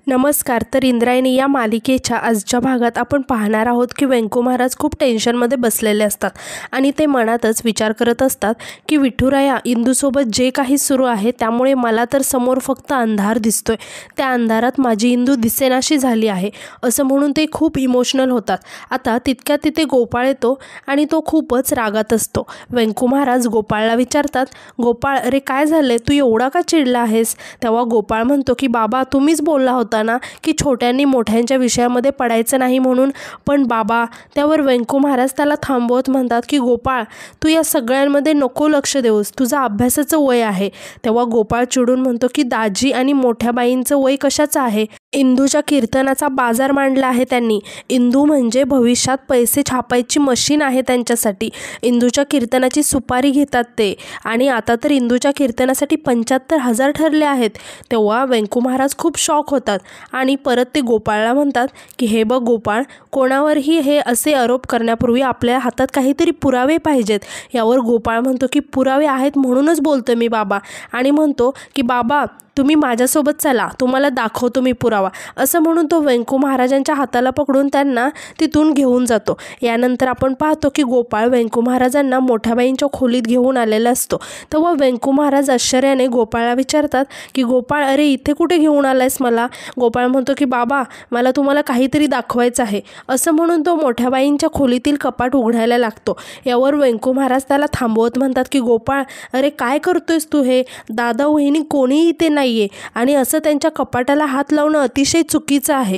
नमस्कार. तर इंद्रायणी या मालिकेच्या आजच्या भागात आपण पाहणार आहोत की व्यंकू महाराज खूप टेन्शनमध्ये बसलेले असतात आणि ते मनातच विचार करत असतात की विठुराया, इंदूसोबत जे काही सुरू आहे त्यामुळे मला तर समोर फक्त अंधार दिसतोय, त्या अंधारात माझी इंदू दिसेनाशी झाली आहे असं म्हणून ते खूप इमोशनल होतात. आता तितक्यात तिथे गोपाळ येतो आणि तो खूपच रागात असतो. व्यंकू महाराज गोपाळला विचारतात, गोपाळ अरे काय झाले, तू एवढा का चिडला आहेस? तेव्हा गोपाळ म्हणतो की बाबा, तुम्हीच बोलला होता ना की छोट्यांनी मोठ्यांच्या विषयामध्ये पडायचं नाही म्हणून. पण बाबा, त्यावर व्यंकू महाराज त्याला थांबवत म्हणतात की गोपाळ, तू या सगळ्यांमध्ये नको लक्ष देऊस, तुझं अभ्यासाचं वय आहे. तेव्हा गोपाळ चिडून म्हणतो की दाजी आणि मोठ्या बाईंचं वय कशाचं आहे? इंदूच्या कीर्तनाचा बाजार मांडला आहे त्यांनी. इंदू म्हणजे भविष्यात पैसे छापायची मशीन आहे त्यांच्यासाठी. इंदूच्या कीर्तनाची सुपारी घेतात ते, आणि आता तर इंदूच्या कीर्तनासाठी 75,000 ठरले आहेत. तेव्हा व्यंकू महाराज खूप शॉक होतात आणि परत ते गोपाळला म्हणतात की हे बघ गोपाळ, कोणावरही हे असे आरोप करण्यापूर्वी आपल्या हातात काहीतरी पुरावे पाहिजेत. यावर गोपाळ म्हणतो की पुरावे आहेत म्हणूनच बोलतो मी बाबा, आणि म्हणतो की बाबा तुम्ही माझ्यासोबत चला, तुम्हाला दाखवतो मी पुरावा. असं म्हणून तो व्यंकू महाराजांच्या हाताला पकडून त्यांना तिथून घेऊन जातो. यानंतर आपण पाहतो की गोपाळ व्यंकू महाराजांना मोठ्याबाईंच्या खोलीत घेऊन आलेला असतो. तेव्हा व्यंकू महाराज आश्चर्याने गोपाळला विचारतात की गोपाळ, अरे इथे कुठे घेऊन आलायस मला? गोपाळ म्हणतो की बाबा, मला तुम्हाला काहीतरी दाखवायचं आहे. असं म्हणून तो मोठ्याबाईंच्या खोलीतील कपाट उघडायला लागतो. यावर व्यंकू महाराज त्याला थांबवत म्हणतात की गोपाळ, अरे काय करतोयस तू हे? दादा वहिनी कोणीही इथे नाहीये आणि असं त्यांच्या कपाटाला हात लावणं अतिशय चुकीचं आहे.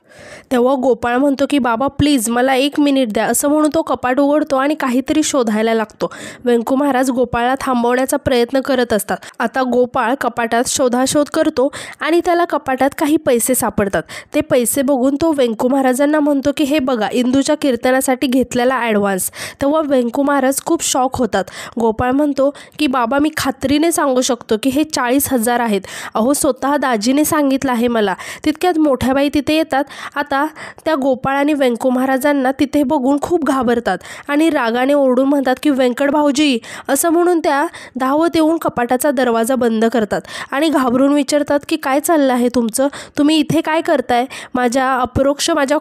तेव्हा गोपाळ म्हणतो की बाबा प्लीज मला 1 मिनिट द्या. असं म्हणून तो कपाट उघडतो आणि काहीतरी शोधायला लागतो. व्यंकू महाराज गोपाळला थांबवण्याचा प्रयत्न करत असतात. आता गोपाळ कपाटात शोधाशोध करतो आणि त्याला कपाटात काही पैसे सापडतात. ते पैसे बघून तो व्यंकू महाराजांना म्हणतो की हे बघा, इंदूच्या कीर्तनासाठी घेतलेला ॲडव्हान्स. तेव्हा व्यंकू महाराज खूप शॉक होतात. गोपाळ म्हणतो की बाबा, मी खात्रीने सांगू शकतो की हे 40,000 आहेत. अहो स्वतः दाजीने सांगितलं आहे मला. तितक्यात मोठ्याबाई तिथे येतात. आता त्या गोपाळ आणि व्यंकू महाराजांना तिथे बघून खूप घाबरतात आणि रागाने ओरडून म्हणतात की व्यंकट भाऊजी, असं म्हणून त्या धावत येऊन कपाटाचा दरवाजा बंद करतात आणि घाबरून विचारतात की काय चाललं आहे तुमचं? तुम्ही इथे काय करताय? माझ्या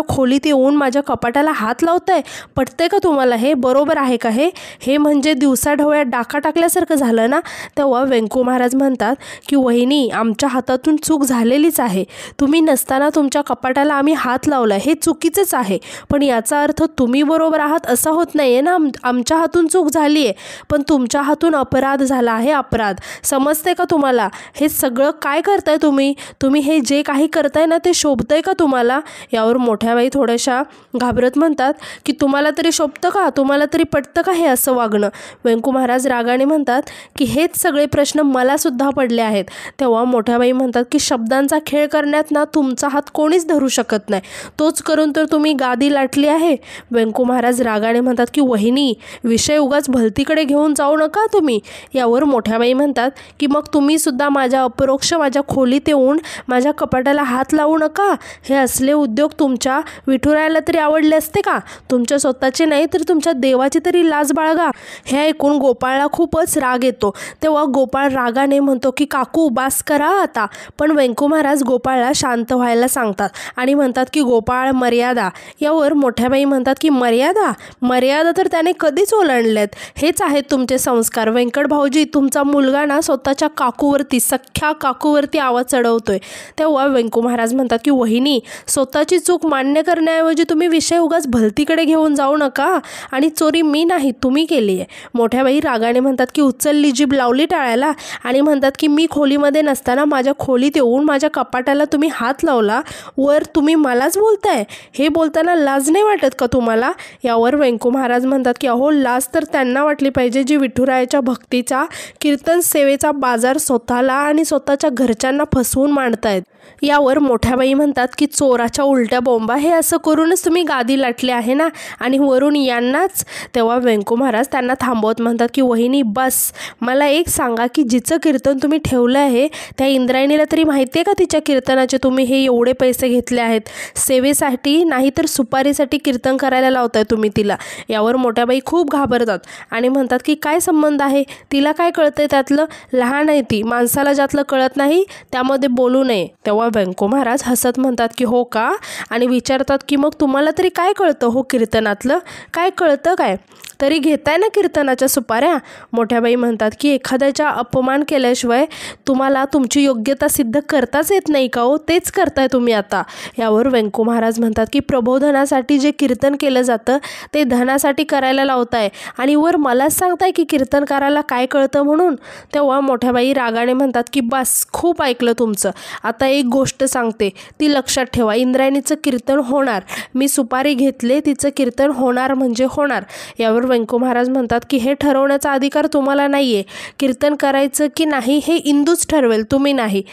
खोलीत येऊन माझ्या कपाटाला हात लावताय? पटतंय का तुम्हाला? हे बरोबर आहे का? हे म्हणजे दिवसाढवळ्यात डाका टाकल्यासारखं झालं ना? तेव्हा व्यंकू महाराज म्हणतात की वहिनी, आमच्या हातातून चूक झालेलीच आहे. तुम्ही नसताना तुमच्या कपाटाला आम्ही हात लावला, हे चुकीचंच आहे. पण याचा अर्थ तुम्ही बरोबर आहात असा होत नाहीये ना. आमच्या हातून चूक झाली आहे, पण तुमच्या हातून अपराध झाला आहे, अपराध. समजते का तुम्हाला? हे सगळं काय करताय तुम्ही हे जे काही करताय ना, ते शोभतंय का तुम्हाला? यावर मोठ्याबाई थोड्याशा घाबरत म्हणतात की तुम्हाला तरी शोभतं का? तुम्हाला तरी पटतं का हे असं वागणं? व्यंकू महाराज रागाने म्हणतात की हेच सगळे प्रश्न मला सुद्धा पडले आहेत. तेव्हा मोठ्याबाई म्हणतात की शब्दांचा खेळ करण्यात ना तुमचा हात कोणीच धरू शकत नाही. तोच करून तर तुम्ही गादी लाटली आहे. व्यंकू महाराज रागाने म्हणतात की वहिनी, विषय उगाच भलतीकडे घेऊन जाऊ नका तुम्ही. यावर मोठ्याबाई म्हणतात की मग तुम्ही सुद्धा माझ्या खोलीत येऊन माझ्या कपाटाला हात लावू नका. हे असले उद्योग तुमच्या विठुरायाला तरी आवडले असते का? तुमच्या स्वतःचे नाही तर तुमच्या देवाची तरी लाज बाळगा. हे ऐकून गोपाळला खूपच राग येतो. तेव्हा गोपाळ रागाने म्हणतो की काकू बास करा आता. पण व्यंकू महाराज गोपाळला शांत व्हायला सांगतात आणि म्हणतात की गोपाळ, मर्यादा. यावर मोठ्याबाई म्हणतात की मर्यादा तर त्याने कधीच ओलांडल्यात. हेच आहेत तुमचे संस्कार. व्यंकट भाऊजी, तुमचा मुलगा ना स्वतःच्या सख्ख्या काकूवरती आवाज चढवतोय. तेव्हा व्यंकू महाराज म्हणतात की वहिनी, स्वतःची चूक मान्य करण्याऐवजी तुम्ही विषय उगाच भलतीकडे घेऊन जाऊ नका. आणि चोरी मी नाही, तुम्ही केली आहे. मोठ्याबाई रागाने म्हणतात की उचलली जीभ लावली टाळायला आणि म्हणतात की मी खोलीमध्ये नसताना माझ्या खोलीत येऊन माझ्या कपाटाला तुम्ही हात लावला, वर तुम्ही मलाच बोलताय. हे बोलताना लाज नाही वाटत का तुम्हाला? यावर व्यंकू महाराज म्हणतात की अहो, लाज तर त्यांना वाटली पाहिजे जी विठुरायाच्या भक्तीचा, कीर्तन सेवेचा बाजार स्वतःला आणि स्वतःच्या घरच्यांना फसवून मांडतायत. यावर मोठ्याबाई म्हणतात की चोराच्या उलट्या बोंबा, हे असं करूनच तुम्ही गादी लाटली आहे ना, आणि वरून यांनाच. तेव्हा व्यंकू महाराज त्यांना थांबवत म्हणतात की वहिनी बस, मला एक सांगा की जिचं कीर्तन तुम्ही ठेवलं आहे त्या इंद्रायणीला तरी माहिती आहे का तिच्या कीर्तनाचे तुम्ही हे एवढे पैसे घेतले आहेत? सेवेसाठी नाही तर सुपारीसाठी कीर्तन करायला लावताय तुम्ही तिला. यावर मोठ्याबाई खूप घाबरतात आणि म्हणतात की काय संबंध आहे, तिला काय कळतंय त्यातलं, लहान आहे ती, माणसाला ज्यातलं कळत नाही त्यामध्ये बोलू नये. तेव्हा व्यंको महाराज हसत म्हणतात की हो का, आणि विचारतात की मग तुम्हाला तरी काय कळतं हो कीर्तनातलं, काय कळतं काय, तरी घेताय ना कीर्तनाच्या सुपाऱ्या? मोठ्याबाई म्हणतात की एखाद्याचा अपमान केल्याशिवाय तुम्हाला तुमची योग्यता सिद्ध करताच येत नाही का हो, तेच करताय तुम्ही आता. यावर व्यंको महाराज म्हणतात की प्रबोधनासाठी जे कीर्तन केलं जातं ते धनासाठी करायला लावताय आणि वर मलाच सांगताय की कीर्तनकाराला काय कळतं म्हणून. तेव्हा मोठ्याबाई रागाने म्हणतात की बस, खूप ऐकलं तुमचं, आता एक गोष्ट सांगते ती लक्षात ठेवा, इंद्रायणीचं कीर्तन होणार, मी सुपारी घेतले तिचं कीर्तन होणार म्हणजे होणार. यावर व्यंको महाराज म्हणतात की हे ठरवण्याचा अधिकार तुम्हाला नाही आहे, कीर्तन करायचं की नाही हे इंदूच ठरवेल, तुम्ही नाही.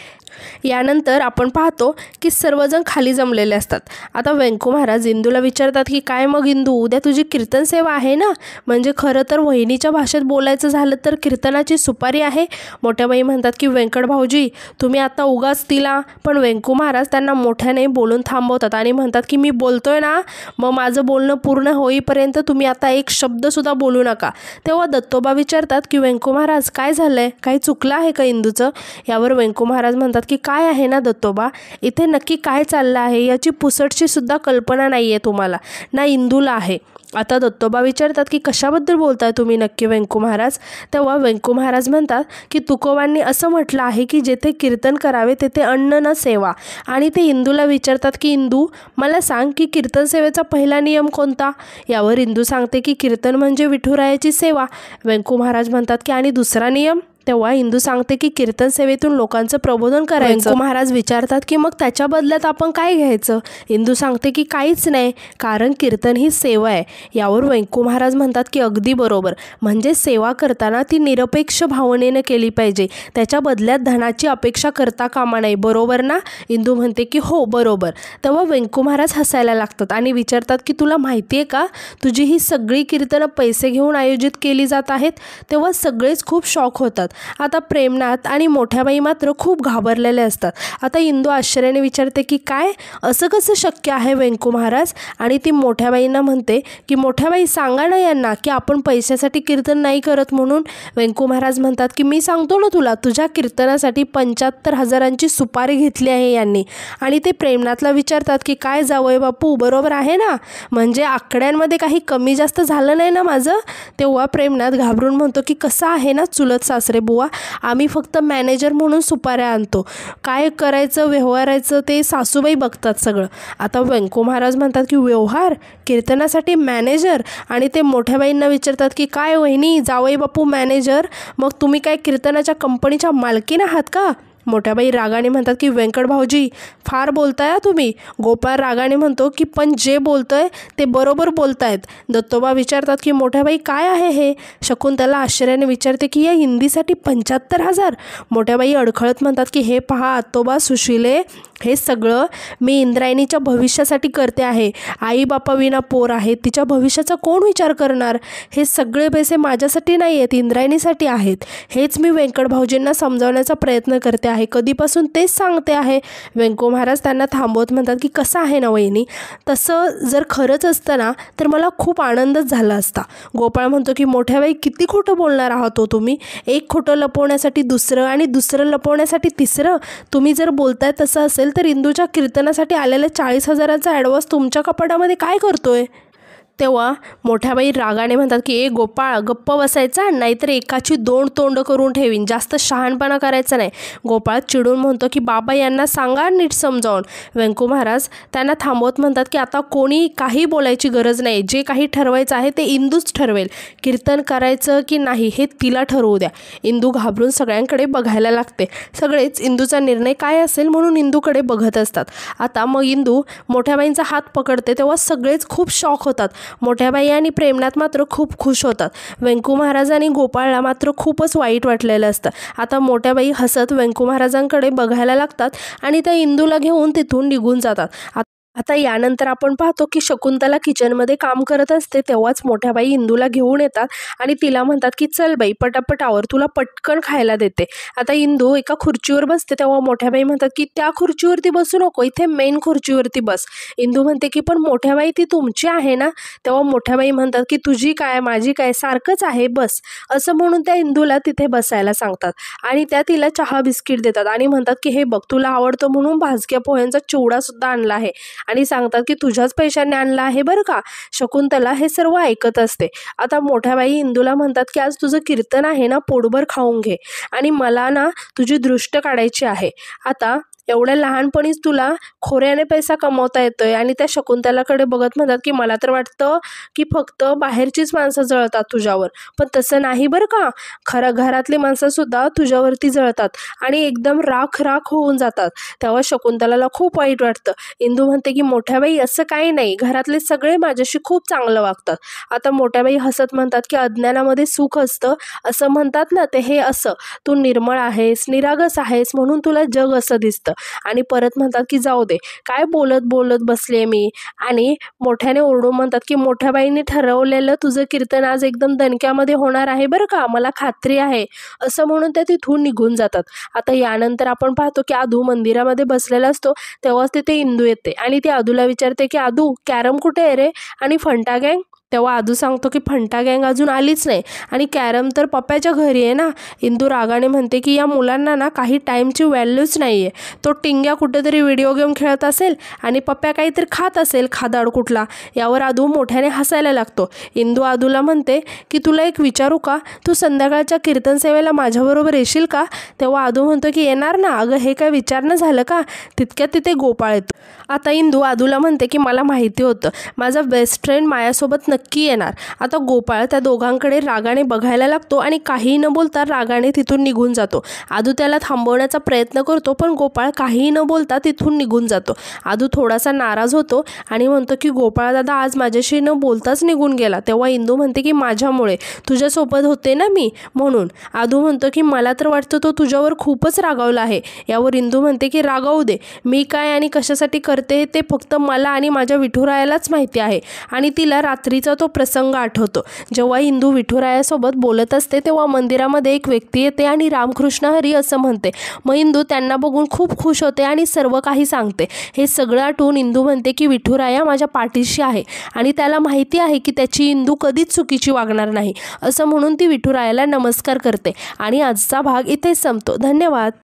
यानंतर आपण पाहतो की सर्वजण खाली जमलेले असतात. आता व्यंको महाराज इंदूला विचारतात की काय मग इंदू, उद्या तुझी कीर्तन सेवा आहे ना, म्हणजे खरं तर वहिनीच्या भाषेत बोलायचं झालं तर कीर्तनाची सुपारी आहे. मोठ्याबाई म्हणतात की व्यंकट भाऊजी तुम्ही आता उगाच तिला, पण व्यंको महाराज त्यांना मोठ्याने बोलून थांबवतात आणि म्हणतात की मी बोलतोय ना, मग माझं बोलणं पूर्ण होईपर्यंत तुम्ही आता एक शब्दसुद्धा बोलू नका. तेव्हा दत्तोबा विचारतात की व्यंको महाराज काय झालंय, काही चुकलं आहे का इंदूचं? यावर व्यंको महाराज म्हणतात की काय आहे ना दत्तोबा, इथे नक्की काय चाललं आहे याची पुसटची सुद्धा कल्पना नाही आहे तुम्हाला, ना इंदूला आहे. आता दत्तोबा विचारतात की कशाबद्दल बोलताय तुम्ही नक्की व्यंको महाराज? तेव्हा व्यंको महाराज म्हणतात की तुकोबांनी असं म्हटलं आहे की जेथे कीर्तन करावे तेथे अन्न न सेवा. आणि ते इंदूला विचारतात की इंदू मला सांग की कीर्तन सेवेचा पहिला नियम कोणता? यावर इंदू सांगते की कीर्तन म्हणजे विठुरायाची सेवा. व्यंको महाराज म्हणतात की आणि दुसरा नियम? तेव्हा इंदू सांगते की कीर्तन सेवेतून लोकांचं प्रबोधन करायचं. व्यंको महाराज विचारतात की मग त्याच्या बदल्यात आपण काय घ्यायचं? इंदू सांगते की काहीच नाही, कारण कीर्तन ही सेवा आहे. यावर व्यंको महाराज म्हणतात की अगदी बरोबर, म्हणजे सेवा करताना ती निरपेक्ष भावनेनं केली पाहिजे, त्याच्या बदल्यात धनाची अपेक्षा करता कामा नये, बरोबर ना? इंदू म्हणते की हो बरोबर. तेव्हा व्यंको महाराज हसायला लागतात आणि विचारतात की तुला माहिती आहे का, तुझी ही सगळी कीर्तनं पैसे घेऊन आयोजित केली जात आहेत? तेव्हा सगळेच खूप शॉक होतात. आता प्रेमनाथ आणि मोठ्याबाई मात्र खूप घाबरलेले असतात. आता इंदू आश्चर्याने विचारते की काय, असं कसं शक्य आहे व्यंको महाराज? आणि ती मोठ्याबाईंना म्हणते की मोठ्याबाई सांगा ना यांना की आपण पैशासाठी कीर्तन नाही करत म्हणून. व्यंको महाराज म्हणतात की मी सांगतो ना तुला, तुझ्या कीर्तनासाठी 75,000ची सुपारी घेतली आहे यांनी. आणि ते प्रेमनाथला विचारतात की काय जावई बापू बरोबर आहे ना, म्हणजे आकड्यांमध्ये काही कमी जास्त झालं नाही ना माझं? तेव्हा प्रेमनाथ घाबरून म्हणतो की कसं आहे ना चुलत सासरे बुवा, आम्ही फक्त मॅनेजर म्हणून सुपाऱ्या आणतो, काय करायचं व्यवहारायचं ते सासूबाई बघतात सगळं. आता व्यंको महाराज म्हणतात की व्यवहार, कीर्तनासाठी मॅनेजर? आणि ते मोठ्याबाईंना विचारतात की काय वहिनी जावई बापू मॅनेजर, मग तुम्ही काय कीर्तनाच्या कंपनीच्या मालकीण आहात का? मोठ्याबाई रागाने म्हणतात की व्यंकट भाऊजी फार बोलताय तुम्ही. गोपाळ रागाने म्हणतो की पण जे बोलतोय ते बरोबर बोलतायत. दत्तोबा विचारतात की मोठ्याबाई काय आहे हे? शकुंतला आश्चर्याने विचारते की या हिंदीसाठी 75,000? मोठ्याबाई अडखळत म्हणतात की हे पहा आतोबा सुशिले, हे सगळं मी इंद्रायणीच्या भविष्यासाठी करते आहे. आई बापा विना पोर आहे, तिच्या भविष्याचा कोण विचार करणार? हे सगळे पैसे माझ्यासाठी नाही आहेत, इंद्रायणीसाठी आहेत. हेच मी व्यंकट भाऊजींना समजावण्याचा प्रयत्न करते आहे, कधीपासून तेच सांगते आहे. व्यंको महाराज त्यांना थांबवत म्हणतात की कसं आहे ना वहिनी, तसं जर खरंच असतं ना तर मला खूप आनंदच झाला असता. गोपाळ म्हणतो की मोठ्याबाई किती खोटं बोलणार आहात हो तुम्ही, एक खोटं लपवण्यासाठी दुसरं आणि दुसरं लपवण्यासाठी तिसरं. तुम्ही जर बोलताय तसं असेल तर इंदूच्या कीर्तनासाठी आलेल्या 40,000चा ॲडव्हान्स तुमच्या कपाटामध्ये काय करतोय? तेव्हा मोठ्याबाई रागाने म्हणतात की ए गोपाळ गप्प बसायचा, नाहीतर एकाची 2 तोंड करून ठेवीन, जास्त शहाणपणा करायचा नाही. गोपाळ चिडून म्हणतो की बाबा यांना सांगा नीट समजावून. व्यंको महाराज त्यांना थांबवत म्हणतात की आता कोणी काही बोलायची गरज नाही, जे काही ठरवायचं आहे ते इंदूच ठरवेल, कीर्तन करायचं की नाही हे तिला ठरवू द्या. इंदू घाबरून सगळ्यांकडे बघायला लागते. सगळेच इंदूचा निर्णय काय असेल म्हणून इंदूकडे बघत असतात. आता मग इंदू मोठ्याबाईंचा हात पकडते तेव्हा सगळेच खूप शॉक होतात. मोठ्याबाई आणि प्रेमनाथ मात्र खूप खुश होतात. व्यंको महाराज आणि गोपाळला मात्र खूपच वाईट वाटलेलं असतं. आता मोठ्याबाई हसत व्यंको महाराजांकडे बघायला लागतात आणि त्या इंदूला घेऊन तिथून निघून जातात. आता यानंतर आपण पाहतो की शकुंतला किचनमध्ये काम करत असते तेव्हाच मोठ्या बाई इंदूला घेऊन येतात आणि तिला म्हणतात की चल बाई पटापट आवर, तुला पटकन खायला देते. आता इंदू एका खुर्चीवर बसते तेव्हा मोठ्या बाई म्हणतात की त्या खुर्चीवरती बसू नको, इथे मेन खुर्चीवरती बस. इंदू म्हणते की पण मोठ्या बाई ती तुमची आहे ना. तेव्हा मोठ्या बाई म्हणतात की तुझी काय माझी काय सारखंच आहे, बस. असं म्हणून त्या इंदूला तिथे बसायला सांगतात आणि त्या तिला चहा बिस्किट देतात आणि म्हणतात की हे बघ तुला आवडतो म्हणून भाजक्या पोह्यांचा चिवडा सुद्धा आणला आहे आणि सांगतात की तुझ्याच पैशाने आणला आहे बरं का. शकुंतला हे सर्व ऐकत असते. आता मोठ्या बाई इंदूला म्हणतात की आज तुझं कीर्तन आहे ना, पोटभर खाऊन घे आणि मला ना तुझी दृष्ट काढायची आहे. आता एवढ्या लहानपणीच तुला खोऱ्याने पैसा कमवता येतोय आणि त्या शकुंतलाकडे बघत म्हणतात की मला तर वाटतं की फक्त बाहेरचीच माणसं जळतात तुझ्यावर, पण तसं नाही बरं का. खरं घरातली माणसंसुद्धा तुझ्यावरती जळतात आणि एकदम राख राख होऊन जातात. तेव्हा शकुंतलाला खूप वाईट वाटतं. इंदू म्हणते की मोठ्या बाई असं काही नाही, घरातले सगळे माझ्याशी खूप चांगलं वागतात. आता मोठ्या बाई हसत म्हणतात की अज्ञानामध्ये सुख असतं असं म्हणतात ना, ते हे असं तू निर्मळ आहेस, निरागस आहेस म्हणून तुला जग असं दिसतं. आणि परत म्हणतात की जाऊ दे, काय बोलत बोलत बसले मी. आणि मोठ्याने ओरडून म्हणतात की मोठ्या बाईंनी ठरवलेलं तुझं कीर्तन आज एकदम दणक्यामध्ये होणार आहे बरं का, मला खात्री आहे. असं म्हणून ते तिथून निघून जातात. आता यानंतर आपण पाहतो की आदू मंदिरामध्ये बसलेला असतो तेव्हाच तिथे इंदू येते आणि ती आदूला विचारते की आदू कॅरम कुठे आहे रे आणि फंटा गँग. तेव्हा आदू सांगतो की फंटा गँग अजून आलीच नाही आणि कॅरम तर पप्प्याच्या घरी आहे ना. इंदू रागाने म्हणते की या मुलांना ना काही टाईमची व्हॅल्यूच नाही आहे. तो टिंग्या कुठेतरी व्हिडिओ गेम खेळत असेल आणि पप्प्या काहीतरी खात असेल खादाड कुठला. यावर आदू मोठ्याने हसायला लागतो. इंदू आदूला म्हणते की तुला एक विचारू का, तू संध्याकाळच्या कीर्तन सेवेला माझ्याबरोबर येशील का. तेव्हा आदू म्हणतो की येणार ना. अगं हे काय विचारणं झालं का. तितक्यात तिथे गोपाळ येतो. आता इंदू आदूला म्हणते की मला माहिती होतं माझा बेस्ट फ्रेंड माझ्यासोबत नक्की येणार. आता गोपाळ त्या दोघांकडे रागाने बघायला लागतो आणि काहीही न बोलता रागाने तिथून निघून जातो. आदू त्याला थांबवण्याचा प्रयत्न करतो पण गोपाळ काहीही न बोलता तिथून निघून जातो. आदू थोडासा नाराज होतो आणि म्हणतो की गोपाळ दादा आज माझ्याशी न बोलताच निघून गेला. तेव्हा इंदू म्हणते की माझ्यामुळे, तुझ्यासोबत होते ना मी म्हणून. आदू म्हणतो की मला तर वाटतं तो तुझ्यावर खूपच रागावला आहे. यावर इंदू म्हणते की रागावू दे, मी काय आणि कशासाठी करते ते फक्त मला आणि माझ्या विठुरायालाच माहिती आहे. आणि तिला रात्रीचा तो प्रसंग आठवतो. जेव्हा इंदू विठुरायासोबत बोलत असते तेव्हा मंदिरामध्ये एक व्यक्ती येते आणि रामकृष्ण हरी असं म्हणते. मग इंदू त्यांना बघून खूप खुश होते आणि सर्व काही सांगते. हे सगळं आठवून इंदू म्हणते की विठुराया माझ्या पाठीशी आहे आणि त्याला माहिती आहे की त्याची इंदू कधीच चुकीची वागणार नाही. असं म्हणून ती विठुरायाला नमस्कार करते आणि आजचा भाग इथेच संपतो. धन्यवाद.